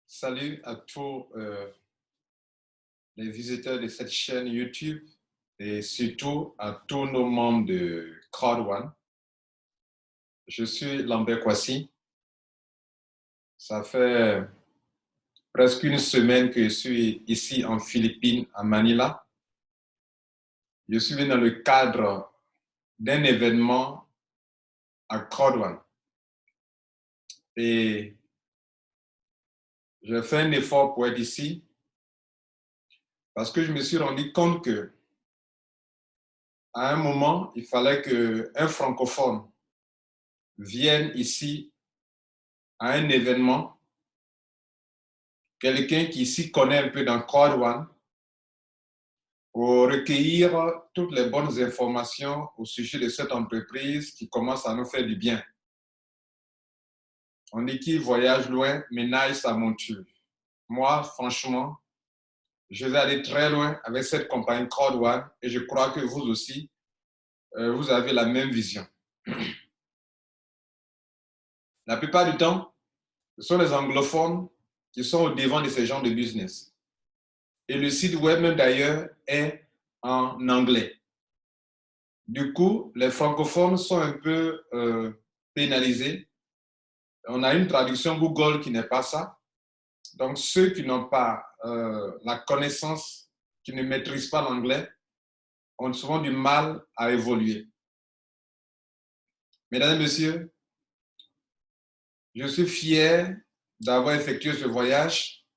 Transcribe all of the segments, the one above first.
Salut à tous les visiteurs de cette chaîne YouTube et surtout à tous nos membres de Crowd1. Je suis Lambert Kwasi. Ça fait presque une semaine que je suis ici en Philippines, à Manila. Je suis venu dans le cadre d'un événement à Crowd1. Et j'ai fait un effort pour être ici parce que je me suis rendu compte que à un moment, il fallait qu'un francophone vienne ici à un événement, quelqu'un qui s'y connaît un peu dans Crowd1 pour recueillir toutes les bonnes informations au sujet de cette entreprise qui commence à nous faire du bien. On dit qui voyage loin ménage sa monture. Moi, franchement, je vais aller très loin avec cette compagnie Crowd1 et je crois que vous aussi, vous avez la même vision. La plupart du temps, ce sont les anglophones qui sont au devant de ce genre de business. Et le site web, même d'ailleurs, est en anglais. Du coup, les francophones sont un peu pénalisés. On a une traduction Google qui n'est pas ça. Donc, ceux qui n'ont pas la connaissance, qui ne maîtrisent pas l'anglais, ont souvent du mal à évoluer. Mesdames et messieurs, je suis fier d'avoir effectué ce voyage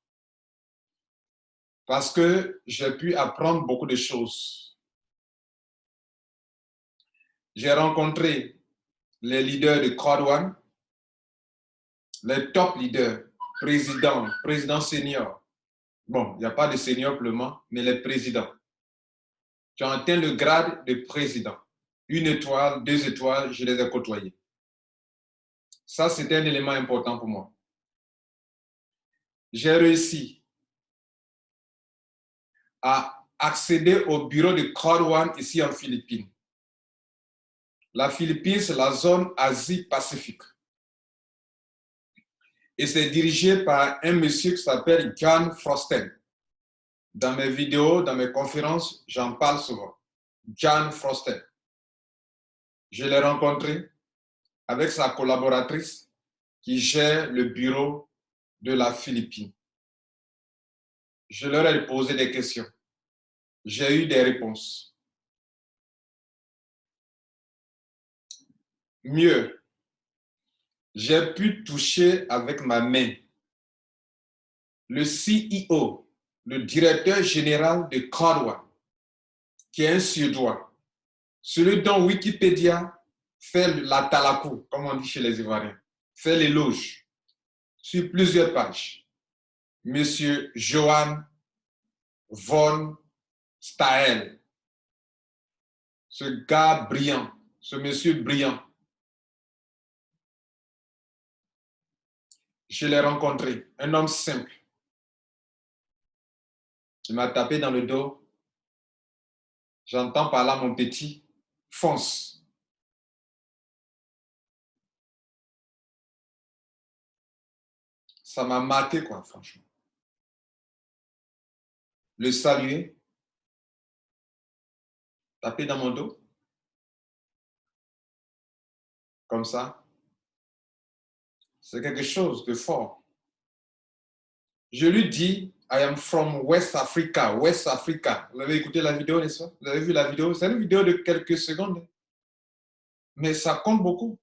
parce que j'ai pu apprendre beaucoup de choses. J'ai rencontré les leaders de Crowd1, les top leaders, présidents seniors. Bon, il n'y a pas de senior pour le moment, mais les présidents. Tu as atteint le grade de président. 1 étoile, 2 étoiles, je les ai côtoyés. Ça, c'était un élément important pour moi. J'ai réussi à accéder au bureau de Crowd1 ici en Philippines. La Philippine, c'est la zone Asie-Pacifique. Et c'est dirigé par un monsieur qui s'appelle Jan Frosten. Dans mes vidéos, dans mes conférences, j'en parle souvent. Jan Frosten. Je l'ai rencontré avec sa collaboratrice qui gère le bureau de la Philippine. Je leur ai posé des questions. J'ai eu des réponses. Mieux, j'ai pu toucher avec ma main le CEO, le directeur général de Crowd1, qui est un Suédois, celui dont Wikipédia fait la talakou, comme on dit chez les Ivoiriens, fait l'éloge sur plusieurs pages. Monsieur Johan von Stael, ce gars brillant, ce monsieur brillant. Je l'ai rencontré, un homme simple. Il m'a tapé dans le dos. J'entends par là mon petit, fonce. Ça m'a marqué, quoi, franchement. Le saluer, taper dans mon dos, comme ça, c'est quelque chose de fort. Je lui dis, I am from West Africa, West Africa. Vous avez écouté la vidéo, n'est-ce pas? Vous avez vu la vidéo? C'est une vidéo de quelques secondes. Mais ça compte beaucoup.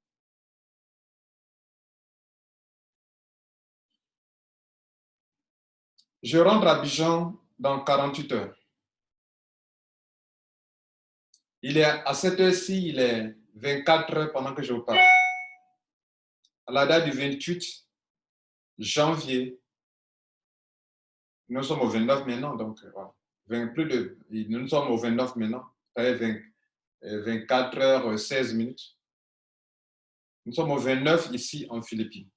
Je rentre à Abidjan dans 48 heures. Il est à cette heure-ci, il est 24 heures pendant que je vous parle. À la date du 28 janvier, nous sommes au 29 maintenant, donc voilà. Nous sommes au 29 maintenant, ça fait 24 heures 16 minutes. Nous sommes au 29 ici en Philippines.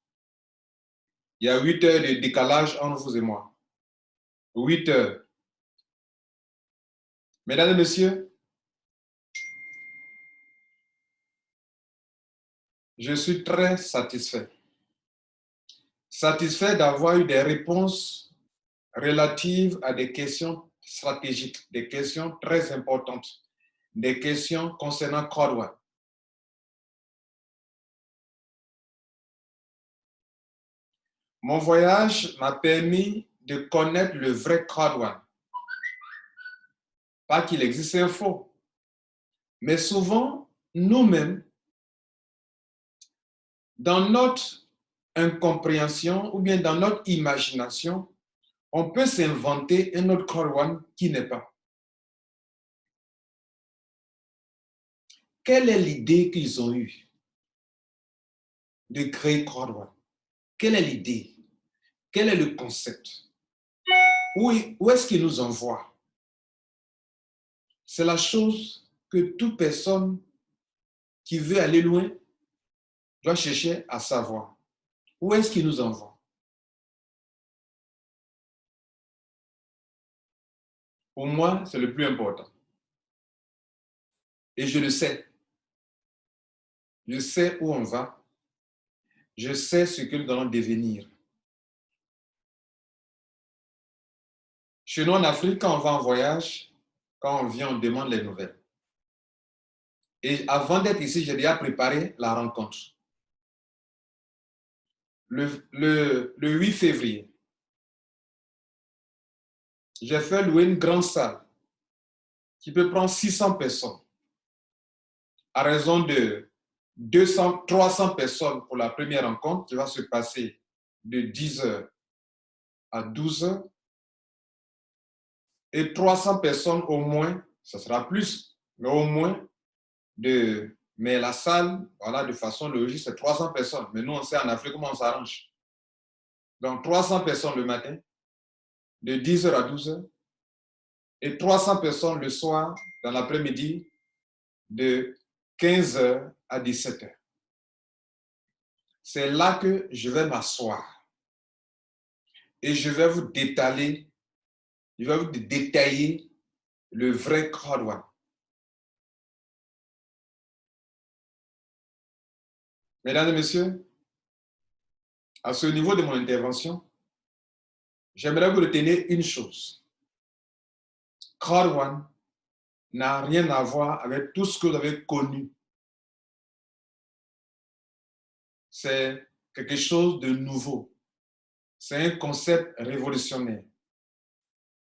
Il y a 8 heures de décalage entre vous et moi. 8 heures. Mesdames et messieurs, je suis très satisfait. satisfait d'avoir eu des réponses relatives à des questions stratégiques, des questions très importantes, des questions concernant Côte d'Ivoire. Mon voyage m'a permis de connaître le vrai Côte d'Ivoire. Pas qu'il existe un faux, mais souvent, nous-mêmes, dans notre incompréhension ou bien dans notre imagination, on peut s'inventer un autre Côte d'Ivoire qui n'est pas. Quelle est l'idée qu'ils ont eue de créer Côte d'Ivoire? Quelle est l'idée? Quel est le concept? Où est-ce qu'ils nous envoient? C'est la chose que toute personne qui veut aller loin doit chercher à savoir. Où est-ce qu'ils nous envoient? Pour moi, c'est le plus important. Et je le sais. Je sais où on va. Je sais ce que nous allons devenir. Chez nous en Afrique, quand on va en voyage, quand on vient, on demande les nouvelles. Et avant d'être ici, j'ai déjà préparé la rencontre. Le 8 février, j'ai fait louer une grande salle qui peut prendre 600 personnes, à raison de 300 personnes pour la première rencontre qui va se passer de 10h à 12h, et 300 personnes au moins, ça sera plus, mais au moins, mais la salle, voilà, de façon logique, c'est 300 personnes. Mais nous, on sait en Afrique comment on s'arrange. Donc, 300 personnes le matin, de 10h à 12h, et 300 personnes le soir, dans l'après-midi, de 15h à 17h. C'est là que je vais m'asseoir et je vais vous détailler le vrai Côte d'Ivoire. Mesdames et messieurs, à ce niveau de mon intervention, j'aimerais vous retenir une chose. Côte d'Ivoire n'a rien à voir avec tout ce que vous avez connu. C'est quelque chose de nouveau. C'est un concept révolutionnaire.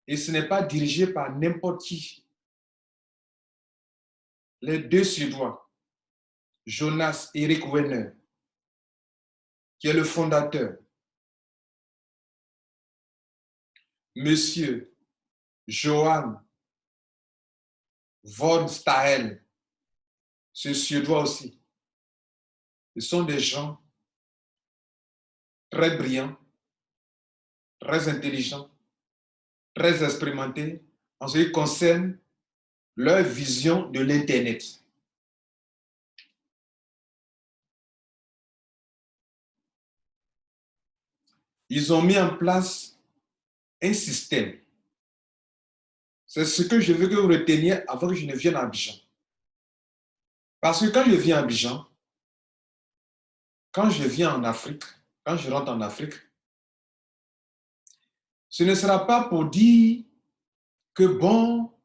Et ce n'est pas dirigé par n'importe qui. Les deux Suédois, Jonas Erik Werner, qui est le fondateur, Monsieur Johan von Stahel, ce Suédois aussi. Ce sont des gens très brillants, très intelligents, très expérimentés en ce qui concerne leur vision de l'Internet. Ils ont mis en place un système. C'est ce que je veux que vous reteniez avant que je ne vienne à Abidjan. Parce que quand je viens à Abidjan, quand je viens en Afrique, quand je rentre en Afrique, ce ne sera pas pour dire que bon,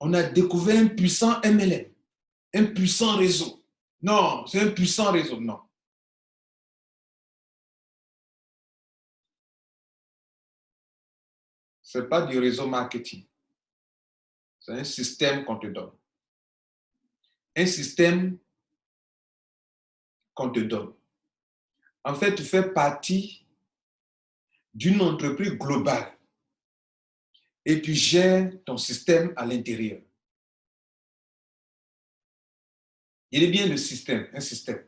on a découvert un puissant MLM, un puissant réseau. Non, c'est un puissant réseau, non. Ce n'est pas du réseau marketing. C'est un système qu'on te donne. Un système qu'on te donne. En fait, tu fais partie d'une entreprise globale et tu gères ton système à l'intérieur. Il est bien le système, un système.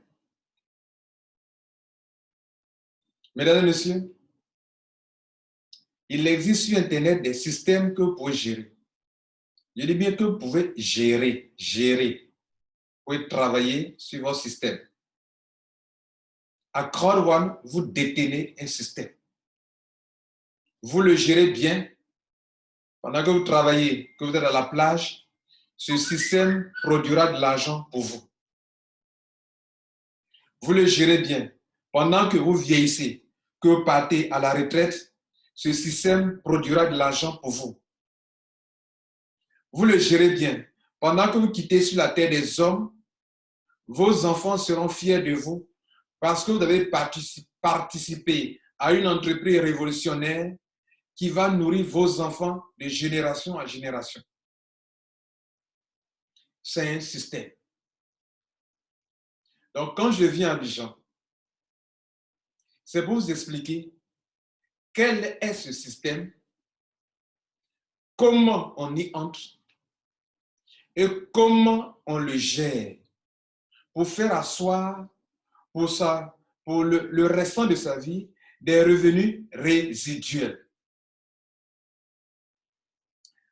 Mesdames et messieurs, il existe sur Internet des systèmes que vous pouvez gérer. Je dis bien que vous pouvez gérer. Vous pouvez travailler sur votre système. À Côte d'Ivoire, vous détenez un système. Vous le gérez bien. Pendant que vous travaillez, que vous êtes à la plage, ce système produira de l'argent pour vous. Vous le gérez bien. Pendant que vous vieillissez, que vous partez à la retraite, ce système produira de l'argent pour vous. Vous le gérez bien. Pendant que vous quittez sur la terre des hommes, vos enfants seront fiers de vous parce que vous avez participé à une entreprise révolutionnaire qui va nourrir vos enfants de génération en génération. C'est un système. Donc, quand je viens à Abidjan, c'est pour vous expliquer quel est ce système, comment on y entre et comment on le gère pour faire asseoir pour le restant de sa vie des revenus résiduels.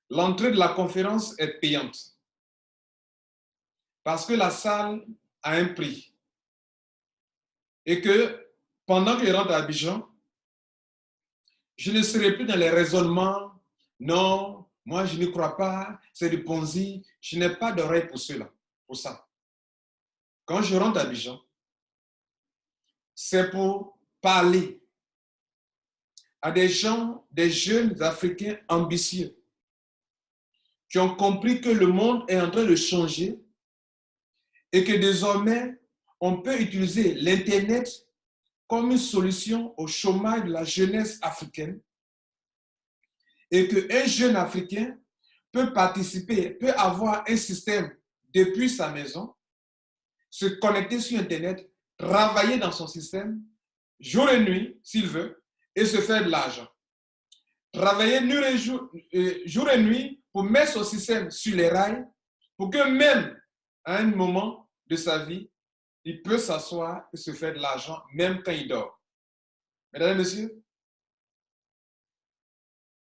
L'entrée de la conférence est payante parce que la salle a un prix et que pendant que je rentre à Abidjan, je ne serai plus dans les raisonnements. Non, moi je ne crois pas, c'est du Ponzi. Je n'ai pas d'oreille pour cela, pour ça. Quand je rentre à Abidjan, c'est pour parler à des gens, des jeunes Africains ambitieux qui ont compris que le monde est en train de changer et que désormais, on peut utiliser l'Internet comme une solution au chômage de la jeunesse africaine et qu'un jeune Africain peut participer, peut avoir un système depuis sa maison, se connecter sur Internet, travailler dans son système, jour et nuit, s'il veut, et se faire de l'argent. Travailler jour et nuit pour mettre son système sur les rails, pour que même à un moment de sa vie, il peut s'asseoir et se faire de l'argent, même quand il dort. Mesdames et messieurs,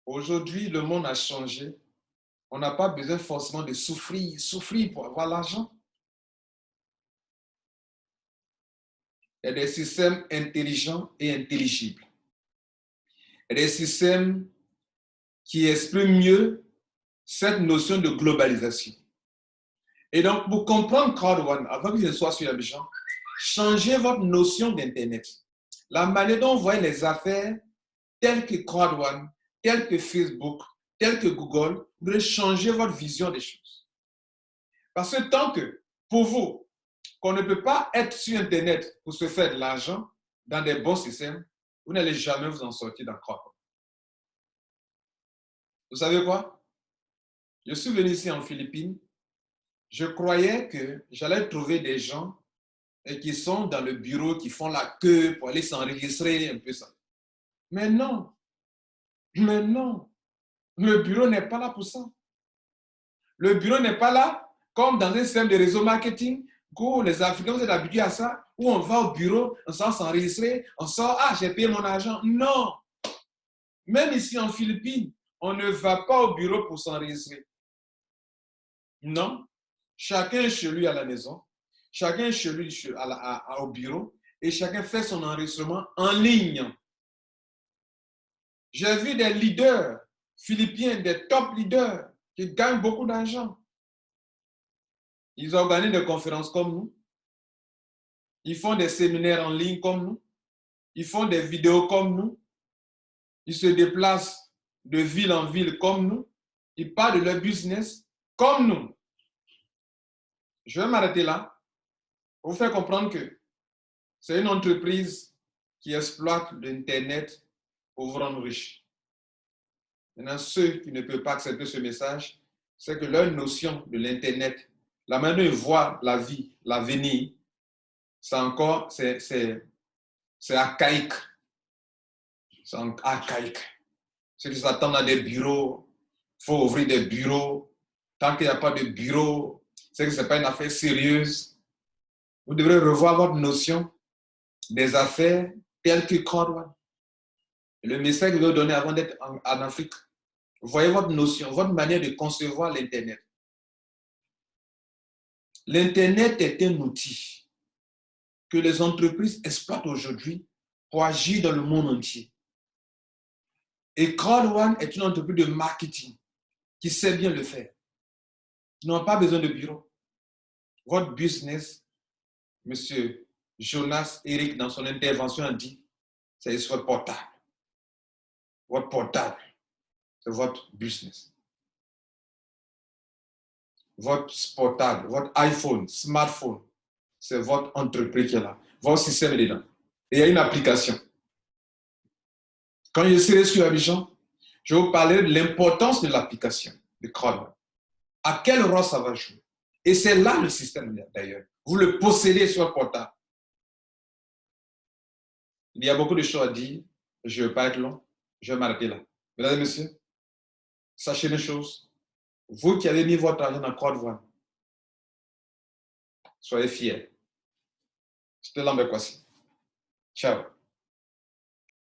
aujourd'hui, le monde a changé. On n'a pas besoin forcément de souffrir pour avoir l'argent. Il y a des systèmes intelligents et intelligibles. Il y a des systèmes qui expriment mieux cette notion de globalisation. Et donc, pour comprendre Crowd One, avant que je sois sur Abidjan, changez votre notion d'Internet. La manière dont vous voyez les affaires, telles que Crowd One, telles que Facebook, telles que Google, vous devez changer votre vision des choses. Parce que tant que, pour vous, qu'on ne peut pas être sur Internet pour se faire de l'argent dans des bons systèmes, vous n'allez jamais vous en sortir dans Crowd One. Vous savez quoi? Je suis venu ici en Philippines. Je croyais que j'allais trouver des gens qui sont dans le bureau, qui font la queue pour aller s'enregistrer, un peu ça. Mais non, le bureau n'est pas là pour ça. Le bureau n'est pas là comme dans un système de réseau marketing où les Africains, vous êtes habitués à ça, où on va au bureau, on sort s'enregistrer, on sort, ah, j'ai payé mon argent. Non, même ici en Philippines, on ne va pas au bureau pour s'enregistrer. Non, chacun est chez lui à la maison, chacun est chez lui au bureau et chacun fait son enregistrement en ligne. J'ai vu des leaders philippiens, des top leaders qui gagnent beaucoup d'argent. Ils organisent des conférences comme nous. Ils font des séminaires en ligne comme nous. Ils font des vidéos comme nous. Ils se déplacent de ville en ville comme nous. Ils parlent de leur business comme nous. Je vais m'arrêter là pour vous faire comprendre que c'est une entreprise qui exploite l'Internet pour vous rendre riche. Maintenant, ceux qui ne peuvent pas accepter ce message, c'est que leur notion de l'Internet, la manière dont ils voient la vie, l'avenir, c'est archaïque. C'est archaïque. Ceux qui s'attendent à des bureaux, il faut ouvrir des bureaux. Tant qu'il n'y a pas de bureau, c'est que ce n'est pas une affaire sérieuse. Vous devrez revoir votre notion des affaires telles que Crowd One. Le message que je vais vous donner avant d'être en Afrique. Voyez votre notion, votre manière de concevoir l'Internet. L'Internet est un outil que les entreprises exploitent aujourd'hui pour agir dans le monde entier. Et Crowd One est une entreprise de marketing qui sait bien le faire. Ils n'ont pas besoin de bureau. Votre business, Monsieur Jonas Eric, dans son intervention, a dit, c'est sur votre portable. Votre portable, c'est votre business. Votre portable, votre iPhone, smartphone, c'est votre entreprise qui est là. Votre système est dedans. Et il y a une application. Quand je serai sur Abidjan, je vais vous parler de l'importance de l'application de CrowdOne. À quel rôle ça va jouer? Et c'est là le système d'ailleurs. Vous le possédez sur le portable. Il y a beaucoup de choses à dire. Je ne vais pas être long. Je vais m'arrêter là. Mesdames et messieurs, sachez une chose. Vous qui avez mis votre argent dans CrowdOne, soyez fiers. C'était l'Ambé Kwasi. Ciao.